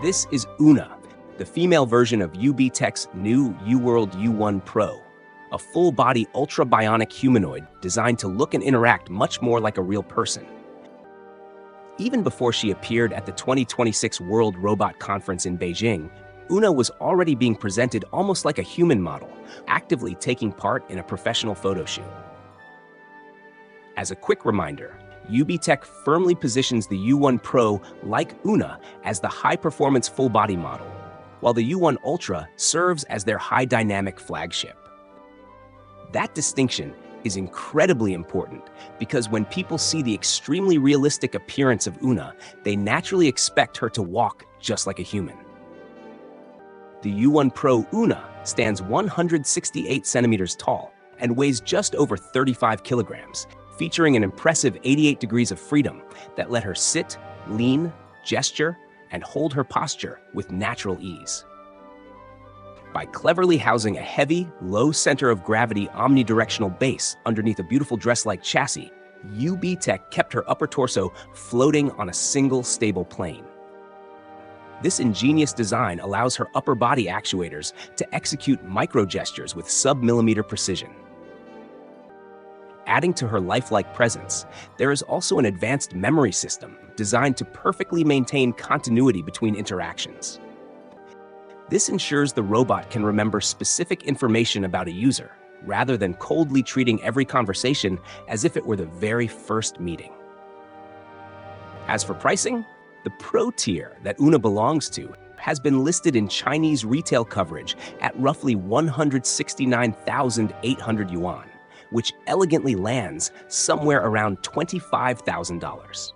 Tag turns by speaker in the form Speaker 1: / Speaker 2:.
Speaker 1: This is Una, the female version of UBTECH's new UWORLD U1 Pro, a full-body ultra-bionic humanoid designed to look and interact much more like a real person. Even before she appeared at the 2026 World Robot Conference in Beijing, Una was already being presented almost like a human model, actively taking part in a professional photo shoot. As a quick reminder, UBTECH firmly positions the U1 Pro, like Una, as the high-performance full-body model, while the U1 Ultra serves as their high-dynamic flagship. That distinction is incredibly important because when people see the extremely realistic appearance of Una, they naturally expect her to walk just like a human. The U1 Pro Una stands 168 centimeters tall and weighs just over 35 kilograms, featuring an impressive 88 degrees of freedom that let her sit, lean, gesture, and hold her posture with natural ease. By cleverly housing a heavy, low center of gravity omnidirectional base underneath a beautiful dress-like chassis, UBTECH kept her upper torso floating on a single stable plane. This ingenious design allows her upper body actuators to execute micro-gestures with sub-millimeter precision. Adding to her lifelike presence, there is also an advanced memory system designed to perfectly maintain continuity between interactions. This ensures the robot can remember specific information about a user, rather than coldly treating every conversation as if it were the very first meeting. As for pricing, the Pro tier that Una belongs to has been listed in Chinese retail coverage at roughly 169,800 yuan, which elegantly lands somewhere around $25,000.